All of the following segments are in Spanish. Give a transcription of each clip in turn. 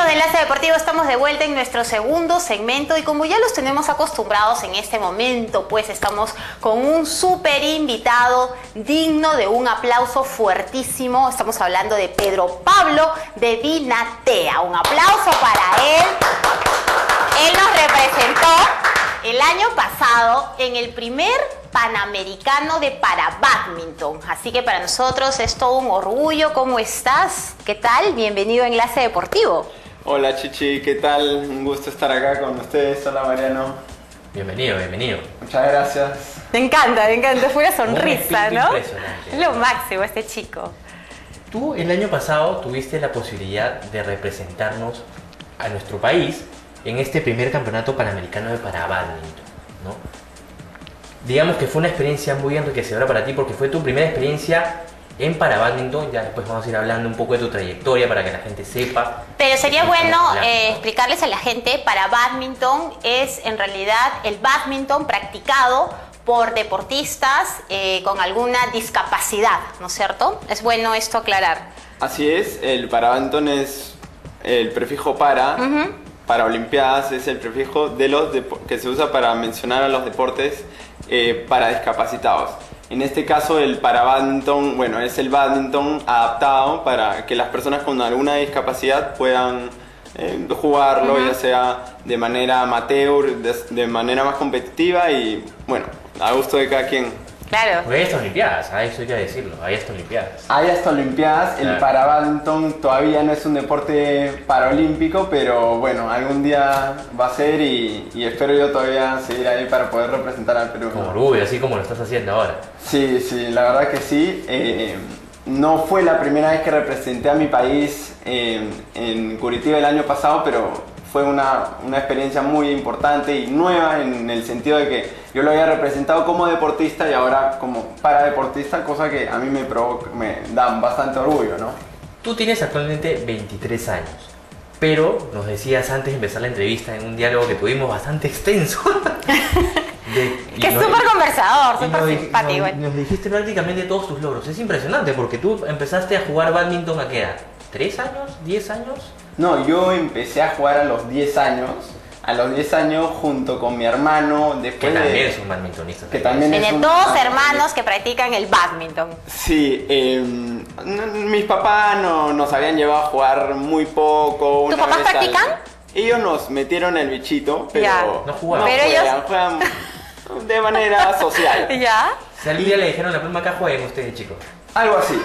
de Enlace Deportivo, estamos de vuelta en nuestro segundo segmento y como ya los tenemos acostumbrados en este momento, pues estamos con un súper invitado digno de un aplauso fuertísimo. Estamos hablando de Pedro Pablo de Vinatea. Un aplauso para él. Él nos representó el año pasado en el primer Panamericano de Parabadminton. Así que para nosotros es todo un orgullo. ¿Cómo estás? ¿Qué tal? Bienvenido a Enlace Deportivo. Hola Chichi, ¿qué tal? Un gusto estar acá con ustedes. Hola Mariano. Bienvenido, bienvenido. Muchas gracias. Me encanta, fue una sonrisa, ¿no? Impresionante. Lo máximo este chico. Tú el año pasado tuviste la posibilidad de representarnos a nuestro país en este primer campeonato panamericano de Parabadminton, ¿no? Digamos que fue una experiencia muy enriquecedora para ti porque fue tu primera experiencia en Parabadminton. Ya después vamos a ir hablando un poco de tu trayectoria para que la gente sepa. Pero sería bueno ¿no? explicarles a la gente, Parabadminton es en realidad el badminton practicado por deportistas con alguna discapacidad, ¿no es cierto? Es bueno esto aclarar. Así es, el Parabadminton es el prefijo para. Para Olimpiadas es el prefijo de los que se usa para mencionar a los deportes para discapacitados. En este caso el Parabadminton, bueno, es el badminton adaptado para que las personas con alguna discapacidad puedan jugarlo, ya sea de manera amateur, de manera más competitiva y bueno, a gusto de cada quien. Claro. Porque hay estas Olimpiadas, eso hay que decirlo, hay estas Olimpiadas. Hay hasta Olimpiadas, Claro. El Parabadminton todavía no es un deporte paralímpico, pero bueno, algún día va a ser y espero yo todavía seguir ahí para poder representar al Perú. Con orgullo, así como lo estás haciendo ahora. Sí, la verdad que sí. No fue la primera vez que representé a mi país en Curitiba el año pasado, pero fue una experiencia muy importante y nueva en el sentido de que yo lo había representado como deportista y ahora como paradeportista, cosa que a mí me da bastante orgullo, ¿no? Tú tienes actualmente 23 años, pero nos decías antes de empezar la entrevista en un diálogo que tuvimos bastante extenso. Que es súper conversador, súper simpático. Nos dijiste prácticamente todos tus logros. Es impresionante porque tú empezaste a jugar badminton a qué edad, ¿3 años? ¿10 años? No, yo empecé a jugar a los 10 años. A los 10 años junto con mi hermano, después Que también es un badmintonista. que también es Tiene un- dos hermanos que practican el badminton. Sí, mis papás nos habían llevado a jugar muy poco. ¿Tus una papás vez al- practican? Ellos nos metieron el bichito, pero Ya. No jugaban. Pero ellos- juegan de manera social. ¿Ya? Si algún día le dijeron la pluma acá, jueguen ustedes, chicos. Algo así.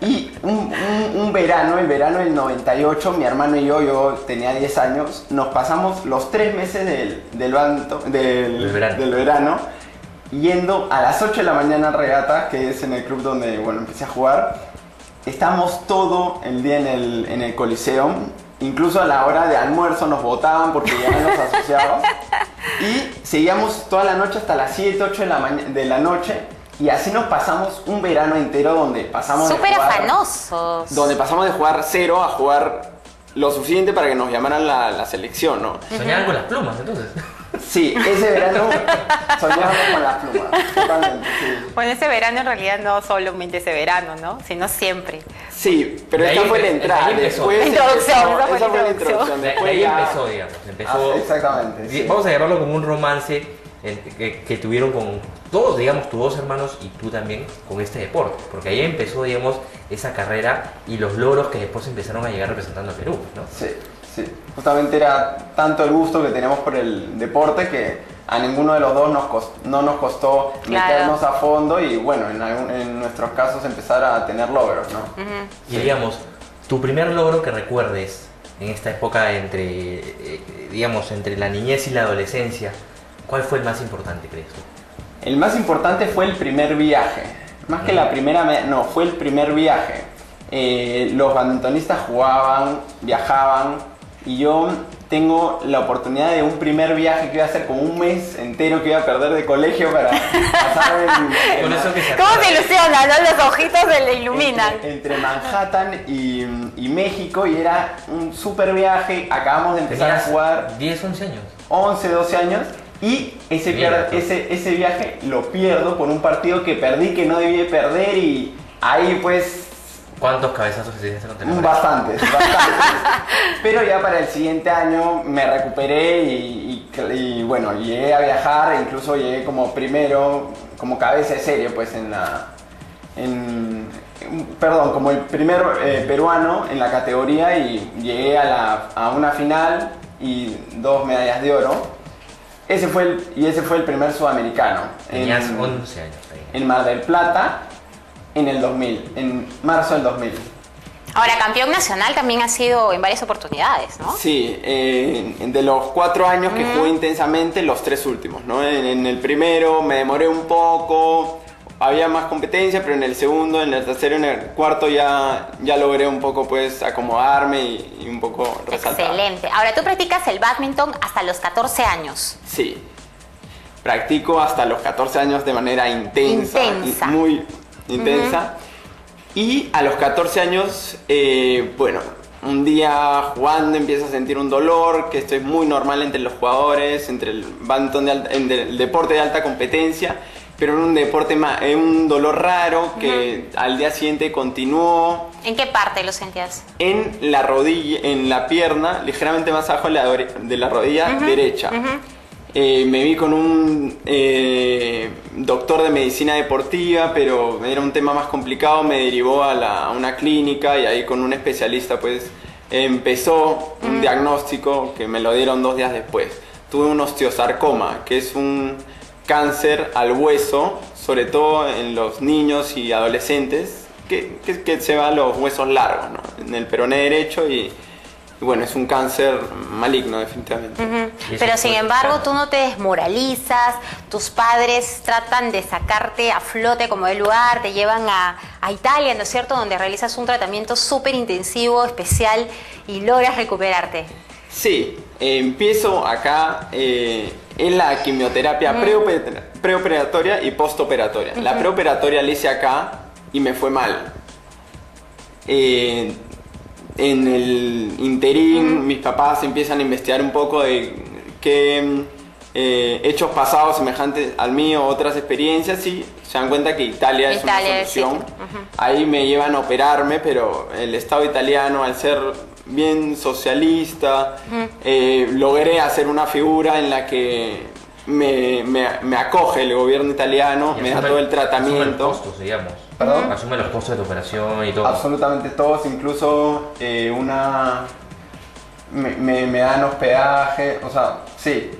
Y un verano, el verano del 98, mi hermano y yo tenía 10 años, nos pasamos los 3 meses del verano yendo a las 8 de la mañana a regata, que es en el club donde bueno, empecé a jugar. Estábamos todo el día en el Coliseo, incluso a la hora de almuerzo nos botaban porque llegaban los asociados. Y seguíamos toda la noche hasta las 7, 8 de la noche. Y así nos pasamos un verano entero donde pasamos Súper de jugar, afanosos. donde pasamos de jugar cero a jugar lo suficiente para que nos llamaran la selección, ¿no? Soñaban con las plumas, entonces. Sí, ese verano soñábamos con las plumas, totalmente, sí. Bueno, ese verano en realidad no solamente ese verano, ¿no? Sino siempre. Sí, pero De ahí esta fue la empe- entrada, de ahí empezó. después La introducción, empezó- esa fue la esa fue la introducción. introducción. De Después ahí ya- empezó, digamos. Empezó. Exactamente, sí. Vamos a llamarlo como un romance que tuvieron con todos, digamos, tus dos hermanos y tú también con este deporte. Porque ahí empezó, digamos, esa carrera y los logros que después empezaron a llegar representando a Perú, ¿no? Sí. Justamente era tanto el gusto que teníamos por el deporte que a ninguno de los dos no nos costó Claro. meternos a fondo y bueno, en nuestros casos empezar a tener logros, ¿no? Y digamos, tu primer logro que recuerdes en esta época entre la niñez y la adolescencia, ¿cuál fue el más importante, crees tú? El más importante fue el primer viaje. Más que la primera, no, fue el primer viaje. Los badmintonistas viajaban y yo tengo la oportunidad de un primer viaje que iba a ser como un mes entero que iba a perder de colegio para pasar Con eso que se ¿Cómo acuerda. te ilusiona, no? Los ojitos se le iluminan. entre Manhattan y México y era un super viaje. Acabamos de empezar a Tenías jugar 10, 11 años. 11, 12 años y Mira, ese viaje lo pierdo por un partido que perdí, que no debí de perder y ahí pues ¿Cuántos cabezazos hiciste contra la pared? Bastantes. Pero ya para el siguiente año me recuperé y bueno, llegué a viajar, incluso llegué como primero, como cabeza de serie, pues como el primer peruano en la categoría, y llegué a una final y 2 medallas de oro. Ese fue el primer sudamericano. Tenías 11 años ahí. En Mar del Plata, en marzo del 2000. Ahora, campeón nacional también ha sido en varias oportunidades, ¿no? Sí, de los 4 años que jugué intensamente, los 3 últimos, ¿no? En el primero me demoré un poco, había más competencia, pero en el segundo, en el tercero, en el cuarto ya logré un poco pues acomodarme y un poco resaltar. Excelente. Ahora, tú practicas el bádminton hasta los 14 años. Sí, practico hasta los 14 años de manera intensa. Muy intensa. Y a los 14 años, bueno, un día jugando empiezo a sentir un dolor, que esto es muy normal entre los jugadores, entre el bádminton en el deporte de alta competencia, pero en un dolor raro que al día siguiente continuó. ¿En qué parte lo sentías? En la rodilla, en la pierna, ligeramente más abajo de la rodilla derecha. Me vi con un doctor de medicina deportiva, pero era un tema más complicado, me derivó a una clínica y ahí con un especialista pues empezó un diagnóstico que me lo dieron 2 días después. Tuve un osteosarcoma, que es un cáncer al hueso, sobre todo en los niños y adolescentes, que se va a los huesos largos, ¿no? En el peroné derecho y bueno, es un cáncer maligno definitivamente. Pero sin embargo, tú no te desmoralizas, tus padres tratan de sacarte a flote como de lugar, te llevan a Italia, ¿no es cierto?, donde realizas un tratamiento súper intensivo, especial, y logras recuperarte. Sí, empiezo acá en la quimioterapia preoperatoria y postoperatoria. La preoperatoria la hice acá y me fue mal. En el interín, mis papás empiezan a investigar un poco de qué hechos pasados semejantes al mío, otras experiencias, y se dan cuenta que Italia es una solución. Ahí me llevan a operarme, pero el Estado italiano, al ser bien socialista, logré hacer una figura en la que me acoge el gobierno italiano, me da todo el tratamiento. Asume los costos, digamos. ¿Perdón? Asume los costos de tu operación y todo. Absolutamente todos, incluso me dan hospedaje, o sea, sí.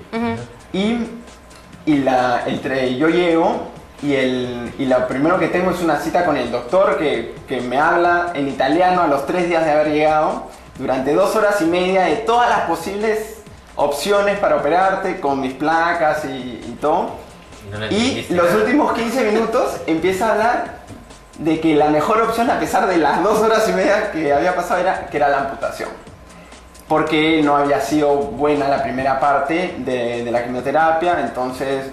Yo llego y lo primero que tengo es una cita con el doctor que me habla en italiano a los 3 días de haber llegado, durante 2 horas y media, de todas las posibles opciones para operarte, con mis placas y todo. Y los últimos 15 minutos empieza a hablar de que la mejor opción, a pesar de las 2 horas y media que había pasado, era la amputación. Porque no había sido buena la primera parte de la quimioterapia, entonces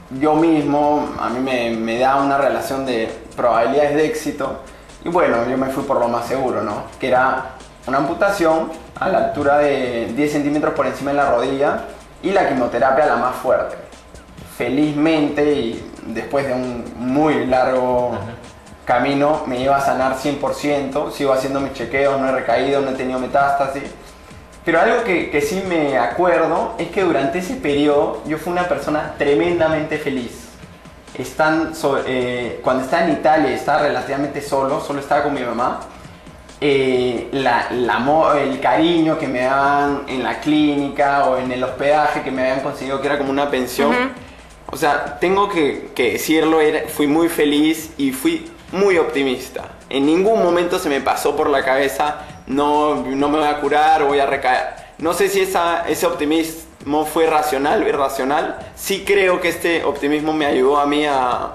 yo mismo, a mí me da una relación de probabilidades de éxito, y bueno, yo me fui por lo más seguro, ¿no? Que era una amputación a la altura de 10 centímetros por encima de la rodilla y la quimioterapia la más fuerte. Felizmente, y después de un muy largo camino, me iba a sanar 100%, sigo haciendo mis chequeos, no he recaído, no he tenido metástasis. Pero algo que sí me acuerdo es que durante ese periodo yo fui una persona tremendamente feliz. Cuando estaba en Italia, estaba relativamente solo estaba con mi mamá. El amor, el cariño que me daban en la clínica o en el hospedaje que me habían conseguido, que era como una pensión. O sea, tengo que decirlo, fui muy feliz y fui muy optimista. En ningún momento se me pasó por la cabeza, no me voy a curar o voy a recaer. No sé si ese optimismo fue racional o irracional. Sí creo que este optimismo me ayudó a mí a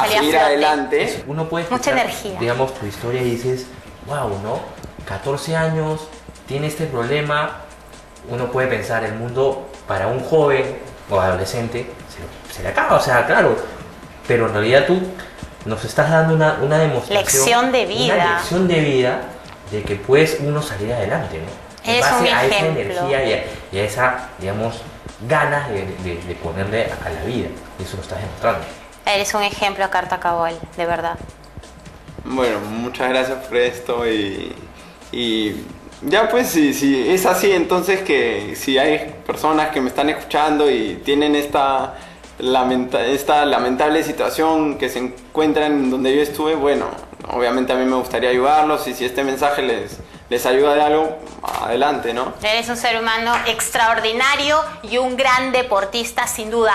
seguir adelante. Uno puede mucha escuchar, energía, digamos, tu historia y dices, wow, ¿no? 14 años, tiene este problema. Uno puede pensar, el mundo para un joven o adolescente se le acaba, o sea, claro. Pero en realidad tú nos estás dando una demostración. Lección de vida. Una lección de vida de que puedes uno salir adelante, ¿no? En Eres base un a esa ejemplo. energía y a esa, digamos, ganas de ponerle a la vida. Y eso lo estás demostrando. Eres un ejemplo, Carta Cabal, de verdad. Bueno, muchas gracias por esto y ya pues si es así, entonces que si hay personas que me están escuchando y tienen esta lamentable situación que se encuentran donde yo estuve, bueno, obviamente a mí me gustaría ayudarlos y si este mensaje les ayuda de algo, adelante, ¿no? Eres un ser humano extraordinario y un gran deportista sin duda.